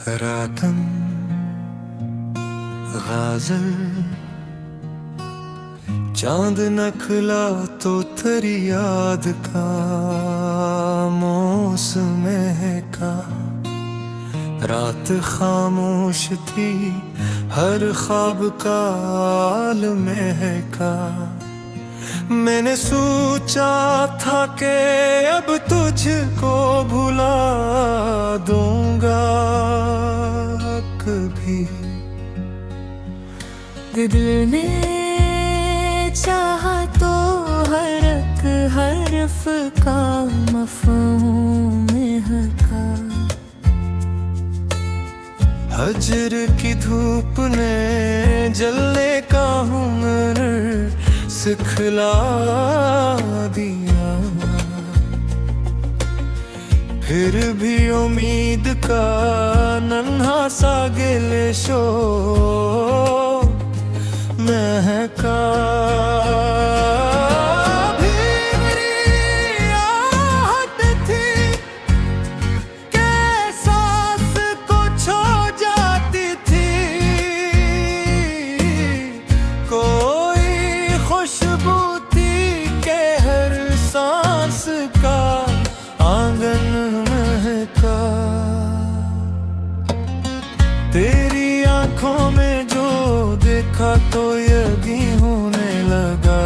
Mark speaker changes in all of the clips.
Speaker 1: रातम गाजल चांद नखला तो तेरी याद का मौसम का। रात खामोश थी हर ख्वाब का आलम का। मैंने सोचा था कि अब तुझको भुला दूंगा कभी।
Speaker 2: दिल ने चाहा तो हर एक हर्फ का मफ़हूम का।
Speaker 1: हजर की धूप ने जलने का हुनर सिखला दिया। फिर भी उम्मीद का नन्हा सा गिल्शो महका। तेरी आंखों में जो देखा तो यकीन होने लगा।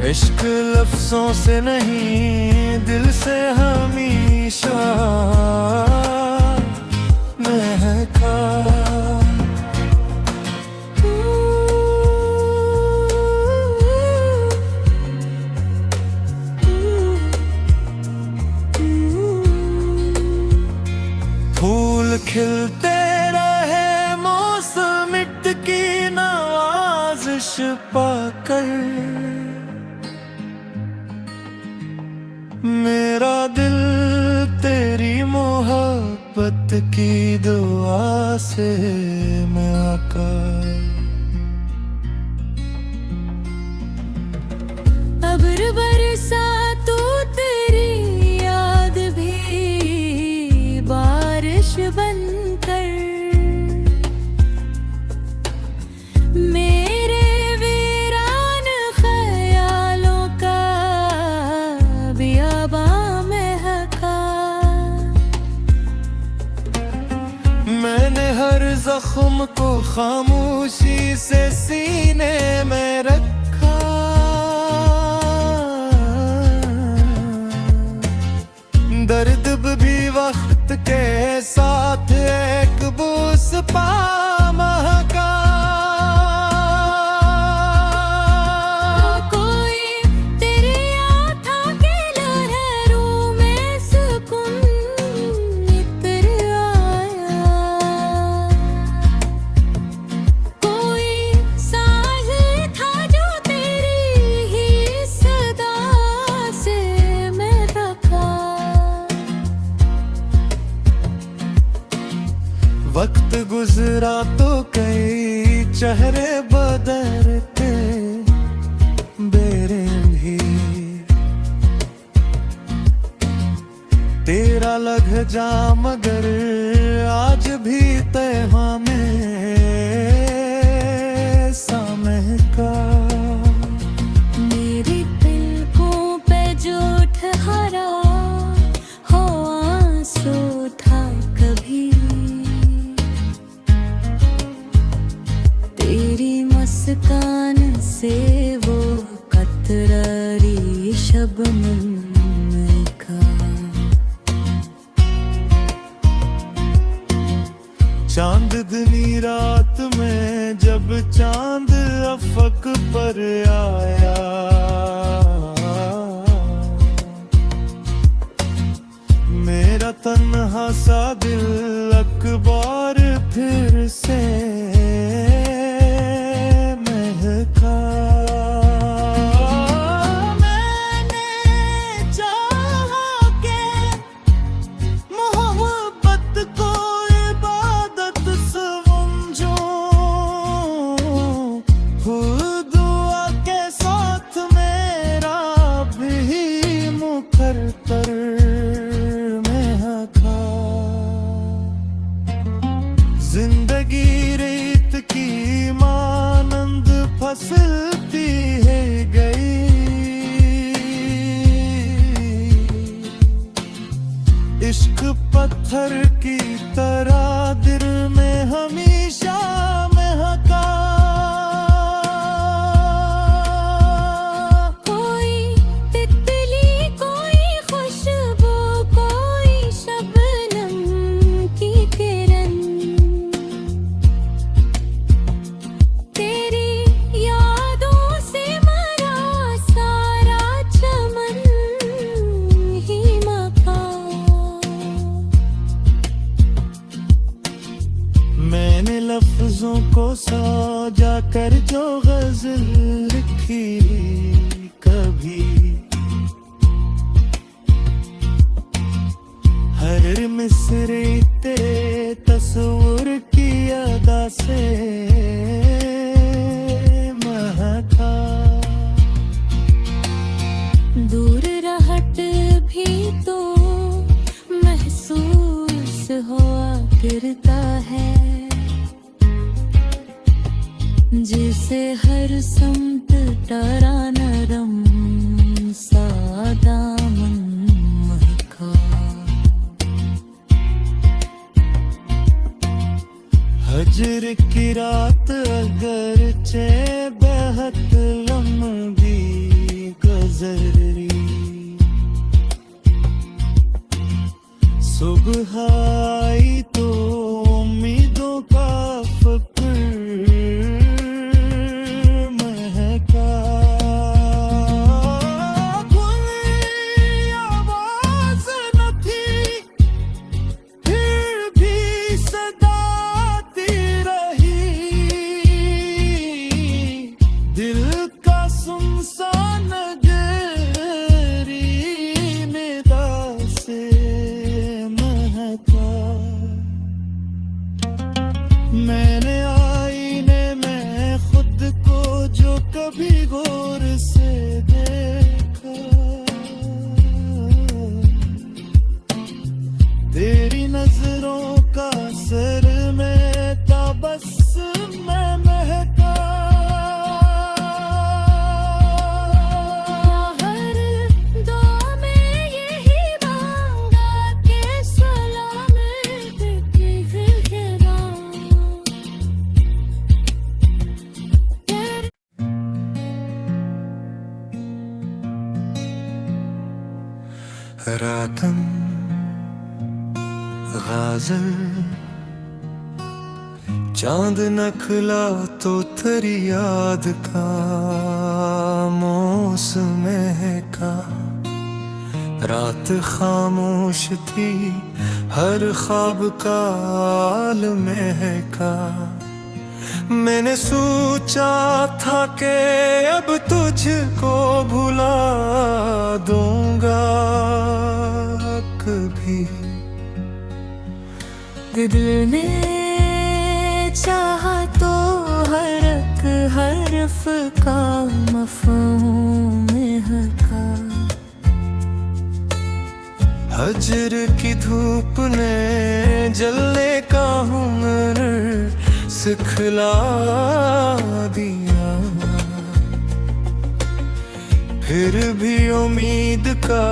Speaker 1: इश्क लफ्जों से नहीं दिल से हमेशा महका। फूल खिलते रहे मौसम मिट की नवाज़िश पाकर। मेरा दिल तेरी मोहब्बत की दुआ से महका।
Speaker 2: अब्र बरसा तो तेरी याद भी बारिश बनकर। मेरे वीरान ख्यालों का बियाबां महका।
Speaker 1: मैंने हर जख्म को खामोशी से सीने में रखा। दर्द भी वक्त के साथ एक बूस पा महका।
Speaker 2: कोई तेरे आथा के लहरों में सुकून नितर आया। कोई साहिल था जो तेरी ही सदा से महका।
Speaker 1: वक्त गुजरा तो कई चेहरे बदलते बेरे भी। तेरा लग जा मगर आज भी तैमा में समय का।
Speaker 2: मेरी पलकों पे जो ठहरा हो आंसू था कभी। तेरी मुस्कान से वो कतरारी शबनम का।
Speaker 1: चांदनी रात में जब चांद अफक पर आया। मेरा तन्हा सा दिल अखबार फिर से महका। मैंने चाहा के मोहब्बत को इबादत समझो। खुद दुआ के साथ पत्थर की तरह दिल में हमेशा महका।
Speaker 2: कोई तितली, कोई खुशबू, कोई शबनम की किरण, तेरी यादों से मरा सारा चमन ही मका।
Speaker 1: मैंने लफ्जों को सजा कर जो गजल लिखी कभी, हर मिसरे तेरे तस्वीर की अदा से महका।
Speaker 2: दूर रहट भी तो महसूस हुआ करता है, जिसे हर समत डरा नरम सा दामन महका।
Speaker 1: हजर की रात अगरचे बेहद लंबी गुजरी, सुबह आई तो उम्मीदों का फक्र महका। कोई आवाज न थी, फिर भी सदा आती रही, दिल का सुनसान गहरी निदा से महका। मैंने आईने में खुद को जो कभी गौर से देखा, तेरी नजरों का सर में तबस्सुम में महका।
Speaker 2: हर दुआ में यही मांगा कि सलामत ठिठरा।
Speaker 1: रातम गाजल चांद नखला तो तेरी याद का मौसम का। रात खामोश थी, हर ख्वाब का आलम का। मैंने सोचा था कि अब तुझको भुला दूंगा कभी,
Speaker 2: दिल ने चाहा तो हर एक हर्फ का मफ़हूम हका।
Speaker 1: हजर की धूप ने जलने का हुनर सिखला दिया, फिर भी उम्मीद का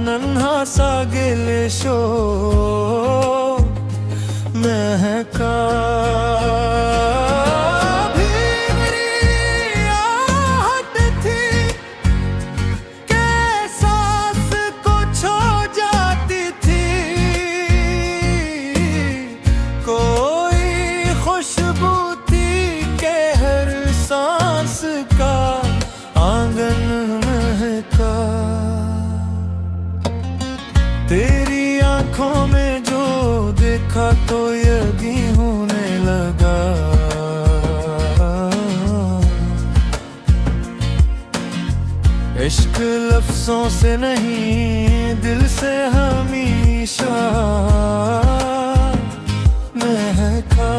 Speaker 1: नन्हा सा गिलशो महका। भी मेरी आहट थी कि सांस को छो जाती थी, कोई खुशबू थी कि हर सांस का आंगन महका। तेरी आंखों में जो देखा तो यकीन होने लगा, इश्क लफ्जों से नहीं दिल से हमेशा महका।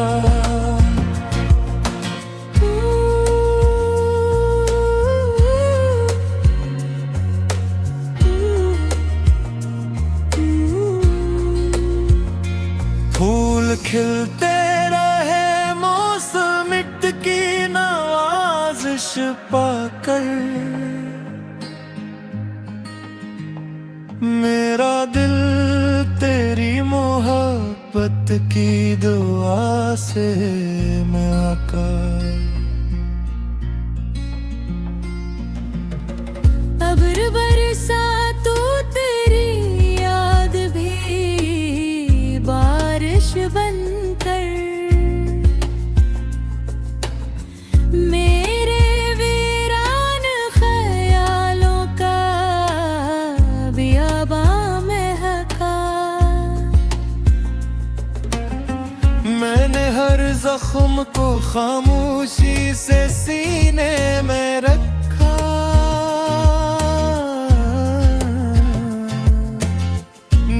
Speaker 1: फूल खिलते रहे मौसम मिट की नवाजिश पाकर, मेरा दिल तेरी मोहब्बत की दुआ से मैं आका।
Speaker 2: अब्र बरसा तू तेरी याद भी बारिश बनकर मेरे वीरान ख्यालों का बियाबां महका।
Speaker 1: मैंने हर जख्म को खामोशी से सीने में रखा,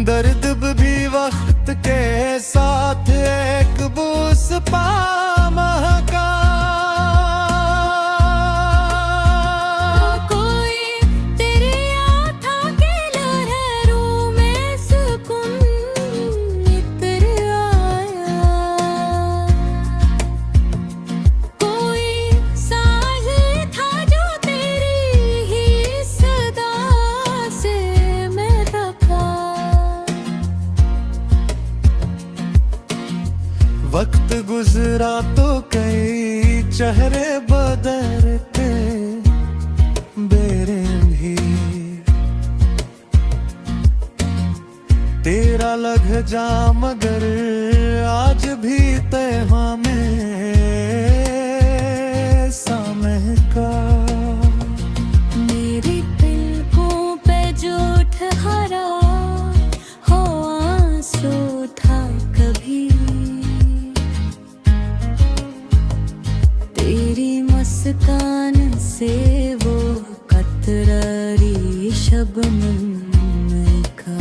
Speaker 1: दर्द भी वक्त के साथ एक बूस पा महका।
Speaker 2: कोई तेरी आँखों के लहरों में सुकून नितर आया, कोई साहिल था जो तेरी ही सदा से मैं रखा।
Speaker 1: वक्त गुजरा तो कई चेहरे बदलते बेरे भी, तेरा लग जा मगर आज भी तैहा में सामह का।
Speaker 2: मेरी पलकों पे जो ठहरा हो आंसू था कभी, तेरी मुस्कान से वो कतरारी शबनम का।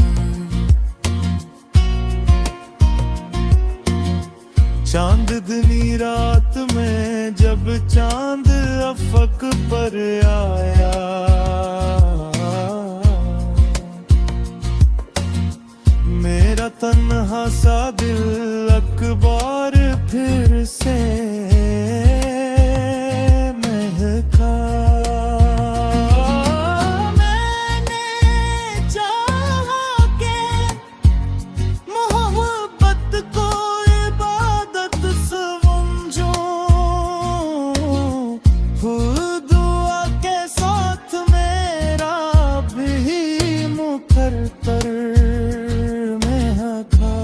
Speaker 1: चांदनी रात में जब चांद अफक पर आया, मेरा तन्हा सा दिल अखबार फिर से महका। मैंने चाहा के मोहब्बत को इबादत समझो, दुआ के साथ मेरा भी मुकर्रर महका।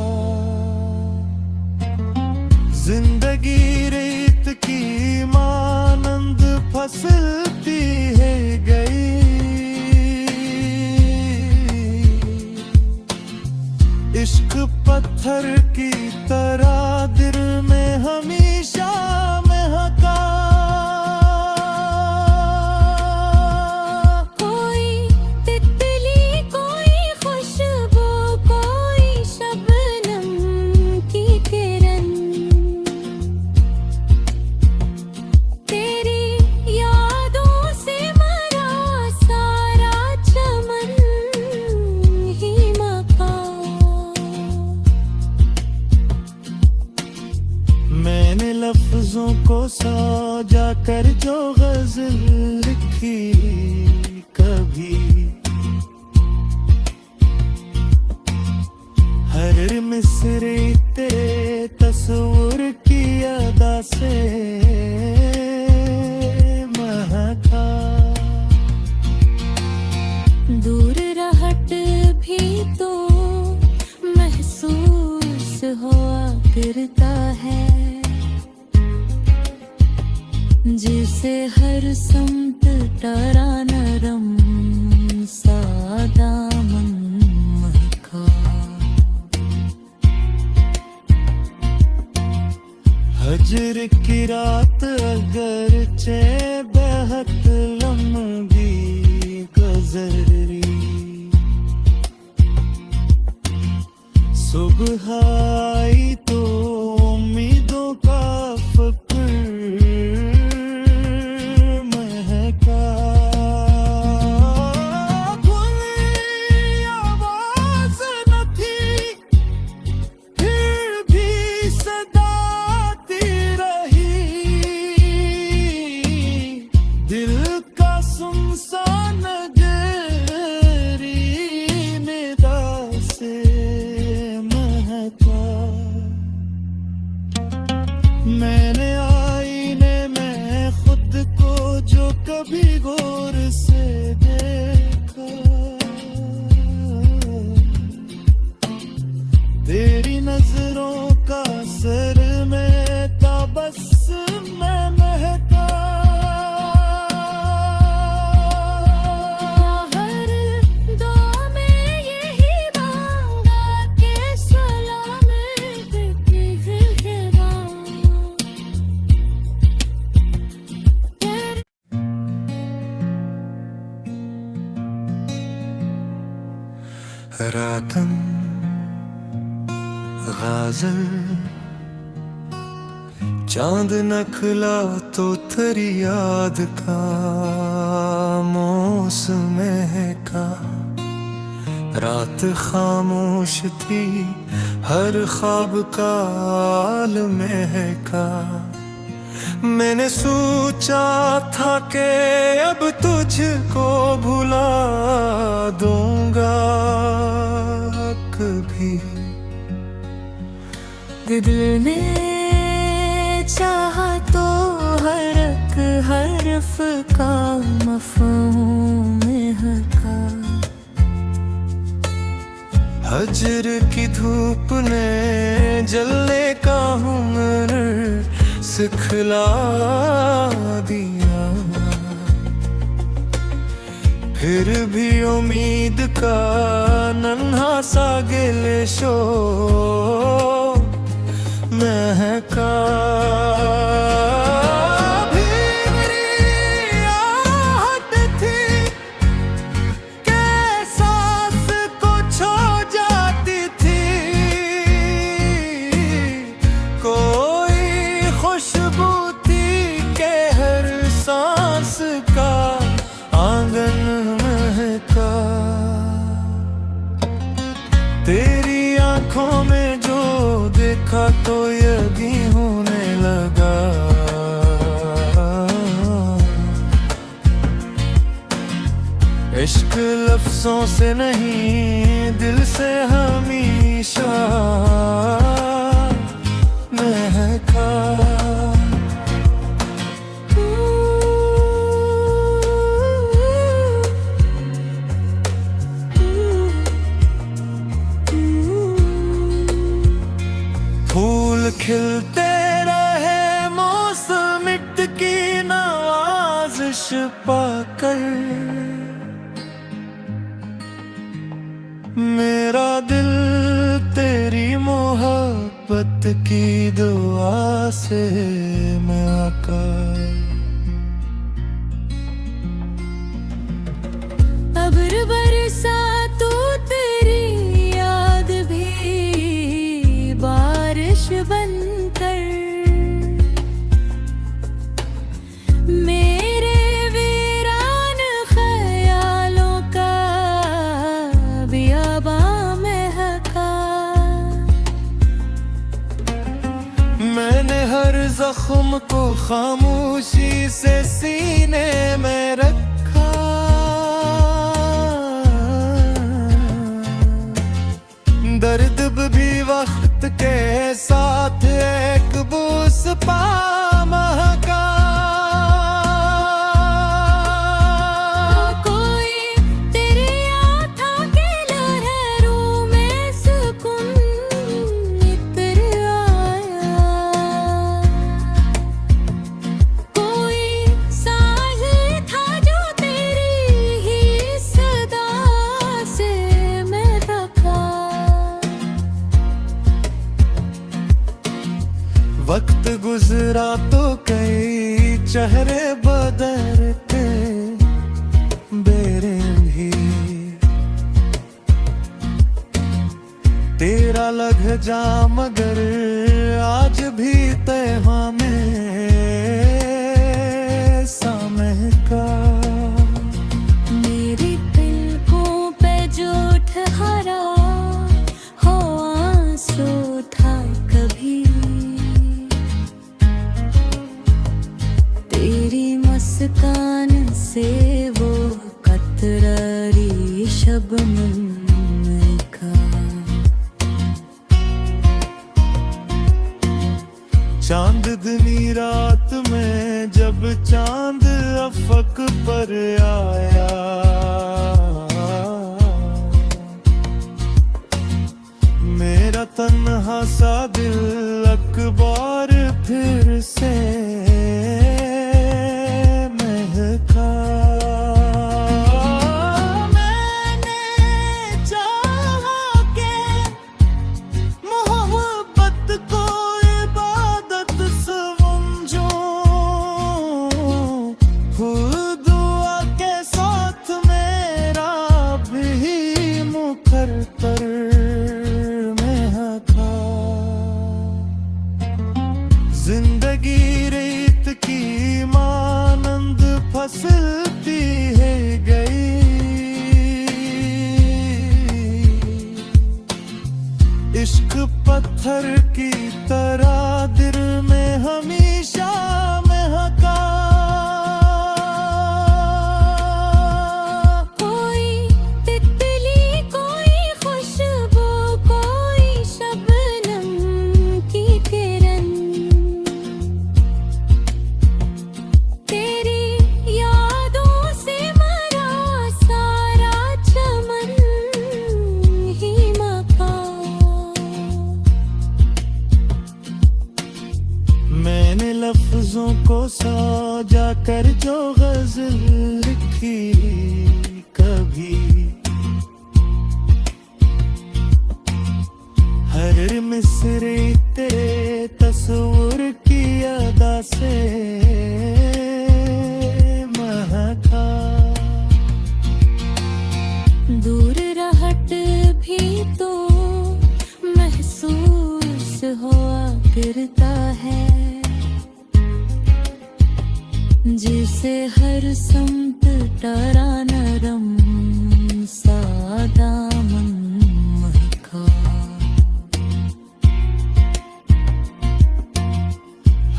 Speaker 1: जिंदगी रेत की मानंद फसलती है गई, इश्क पत्थर की तरह दिल में हमेशा महका।
Speaker 2: कोई तितली कोई खुशबू कोई शबनम की किरण, तेरी यादों से मरा सारा चमन ही मका।
Speaker 1: मैंने लफ्जों को सजा कर जो गजल लिखी कभी, हर मिसरे तेरे तस्वीर की अदा से महका।
Speaker 2: दूर रहट भी तो महसूस हुआ करता है, जिसे हर समत टरा नरम सादा मन महका।
Speaker 1: हजर की रात अगर चे बेहद लंबी गुजरी, सुबह आई तो उम्मीदों का फक्र महका। खुली आवाज न थी फिर भी सदा आती रही, दिल का सुनसान गहरी निदा से महका। भी गौर से देखा, तेरी नजरों का सर में तबस्सुम में महका।
Speaker 2: हर दुआ में यही मांगा कि सलामत की ज़िंदगा।
Speaker 1: रातम गाजल चांद नखला तो तेरी याद का मौसम का। रात खामोश थी हर ख्वाब का आलम का। मैंने सोचा था कि अब तुझको भुला दूंगा कभी।
Speaker 2: दिल ने चाहा तो हर एक हर्फ का मफ़हूम हका।
Speaker 1: हजर की धूप ने जलने का हुनर सिखला दिया। फिर भी उम्मीद का नन्हा सा गिलशो महका। तेरी आंखों में जो देखा तो यकीन होने लगा। इश्क लफ्जों से नहीं दिल से हमेशा महका। फूल खिलते रहे मौसम की नवाज़िश पाकर। मेरा दिल तेरी मोहब्बत की दुआ से मैं आकर।
Speaker 2: अब्र बरसा तो तेरी याद भी बारिश बनकर। मेरे वीरान ख्यालों का बियाबां महका।
Speaker 1: मैंने हर जख्म को खामोशी से सीने में रखा। दर्द भी वक्त के साथ एक बूस पा महका।
Speaker 2: कोई तेरी आँखों की लहरों में सुकून इतर आया। कोई साहिल था जो तेरी ही सदा से मैं रखा।
Speaker 1: वक्त गुजरा तो कई चेहरे बदलते बेरे भी। तेरा लग जा मगर आज भी तैहा में सामह का।
Speaker 2: मेरी पलकों पे जो ठहरा हो आंसू था कभी। तेरी मुस्कान से वो कतरारी शबनम का।
Speaker 1: चांदनी रात में जब चांद अफक पर आया। मेरा तन्हा सा दिल अखबार फिर से महका। मैंने चाहा के मोहब्बत को इबादत समझो, दुआ के साथ मेरा भी मुखर पर महका। जिंदगी रेत की मानंद फसलती है गई। इश्क पत्थर की तरह दिल में हमेशा महका।
Speaker 2: कोई तितली कोई खुशबू कोई शबनम की किरण, तेरी यादों से मरा सारा चमन ही मका।
Speaker 1: मैंने लफ्जों को सजा कर जो गजल लिखी कभी, हर मिसरे तेरे तस्वीर की अदा से महका।
Speaker 2: दूर रहट भी तो महसूस हुआ करता है, जिसे हर समत डरा नरम सा दामन महका।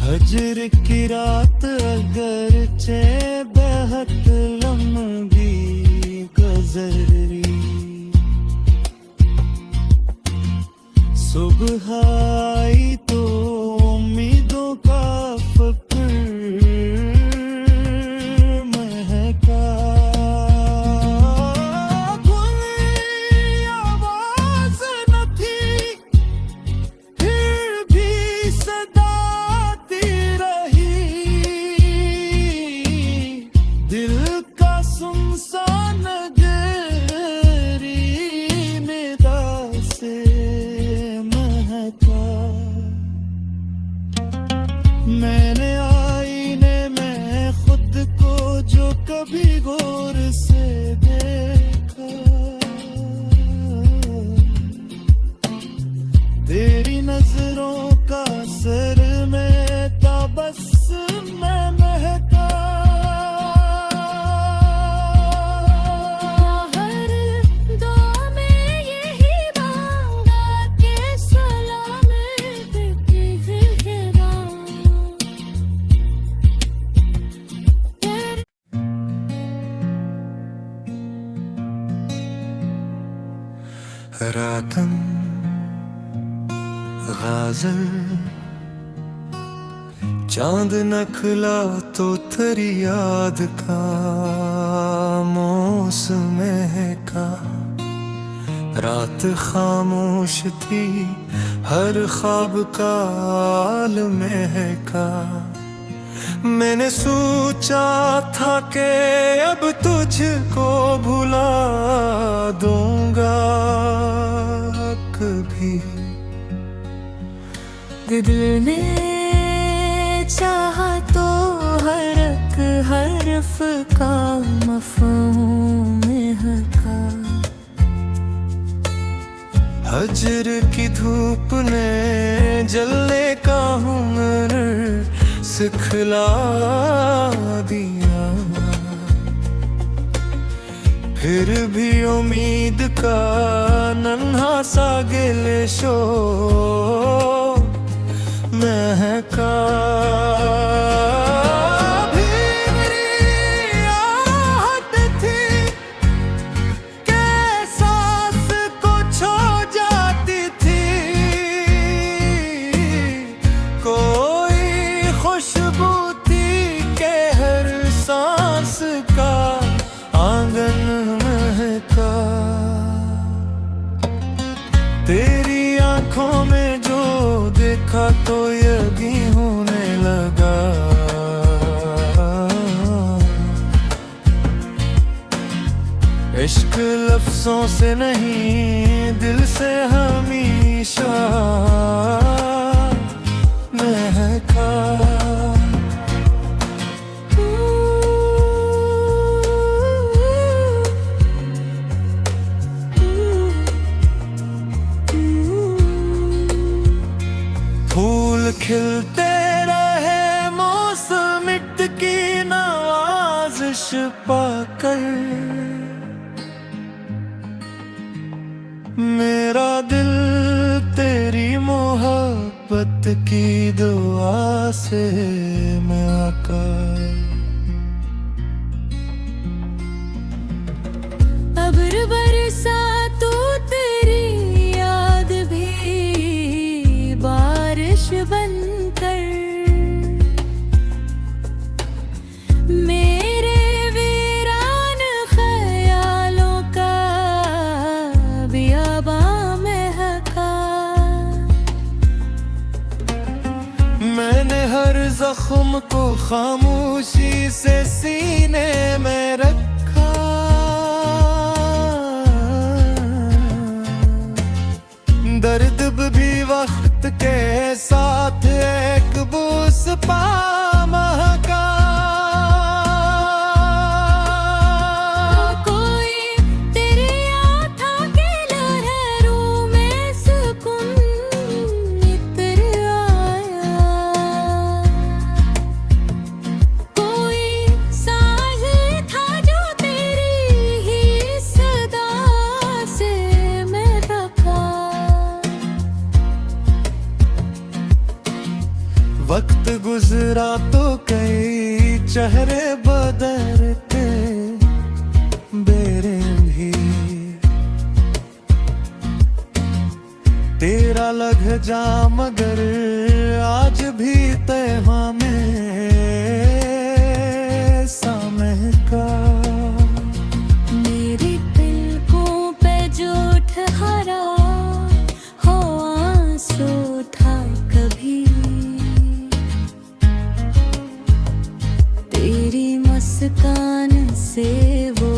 Speaker 1: हजर की रात अगरचे बेहद लंबी गुजरी, सुबह आई तो उम्मीदों का फक्र महका। कोई आवाज न थी फिर भी सदा आती रही, दिल का सुनसान गहरी निदा से महका। मैंने आईने में खुद को जो कभी गौर से देखा, तेरी नजरों का सर में तबस्सुम में महका।
Speaker 2: हर दुआ में यही मांगा कि सलामत ज़िंदगा।
Speaker 1: रातन गाजल चांद नखला तो तेरी याद का मौसम का। रात खामोश थी हर ख्वाब का आलम का। मैंने सोचा था कि अब तुझको भुला दूंगा कभी।
Speaker 2: दिल ने चाहा तो हर एक हर्फ का मफ़हूम हका।
Speaker 1: हजर की धूप ने जलने का हुनर सिखला दिया, फिर भी उम्मीद का नन्हा सा गिलशो महका। भी मेरी आहट थी कि सांस को छो जाती थी, कोई खुशबू थी कि हर सांस उसका आंगन महका। तेरी आंखों में जो देखा तो यकीन होने लगा। इश्क लफ्जों से नहीं दिल से हमेशा महका। फूल खिलते रहे मौसम की नवाज़िश पाकर। मेरा दिल तेरी मोहब्बत की दुआ से महका।
Speaker 2: अब्र बरसा तो तेरी याद भी बारिश बनकर। मेरे वीरान ख्यालों का बियाबा महका।
Speaker 1: मैंने हर जख्म को खामोशी से सीने में रखा। दर्द भी वक्त के साथ एक बूस पा महका।
Speaker 2: कोई तेरे आँखों के लहरों में सुकून नितर आया। कोई साहिल था जो तेरी ही सदा से महका।
Speaker 1: वक्त गुजरा तो कई चेहरे बदलते बेरे भी। तेरा लग जा मगर आज भी तैमा में समय का।
Speaker 2: मेरी पलकों पे जो ठहरा हो आंसू था कभी। तेरी मुस्कान से वो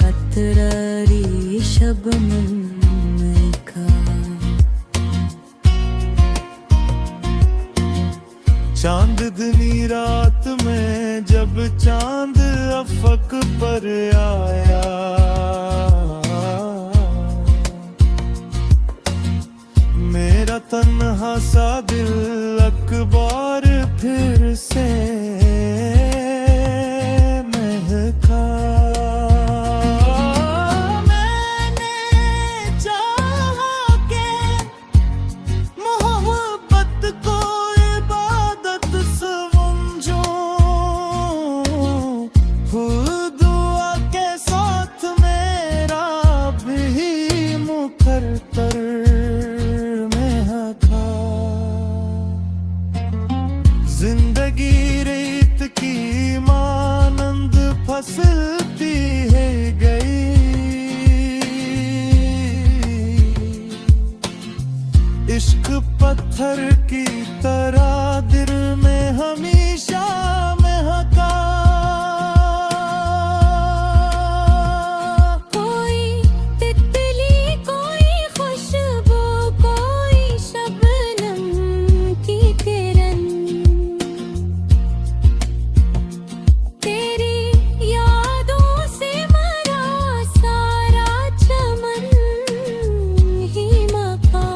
Speaker 2: कतरारी शबनम का।
Speaker 1: चांदनी रात में जब चांद अफक पर आया। मेरा तन्हा सा दिल अखबार फिर से महका। मैंने चाहा के मोहब्बत को इबादत समझो। दुआ के साथ मेरा भी मुकर्रर महका। जिंदगी रेत की मानंद फसलती है गई। इश्क पत्थर की तरह दिल में हमेशा महका।
Speaker 2: कोई तितली कोई खुशबू कोई शबनम की किरण। तेरी यादों से मरा सारा चमन ही मका।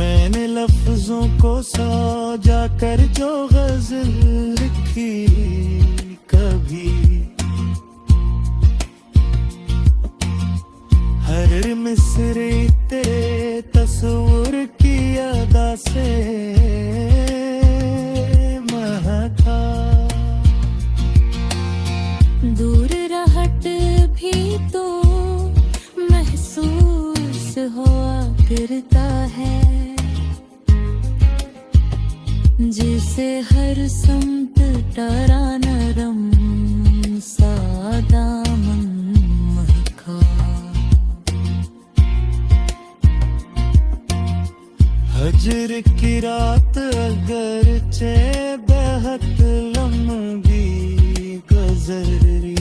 Speaker 1: मैंने लफ्जों को सजा कर जो गजल लिखी कभी। हर मिसरे तेरे तस्वीर की अदा से महका।
Speaker 2: दूर रहट भी तो महसूस हुआ करता है। जिसे हर समत टरा नरम सादा मन महका।
Speaker 1: हजर की रात अगर चे बेहद लंबी गुजरी,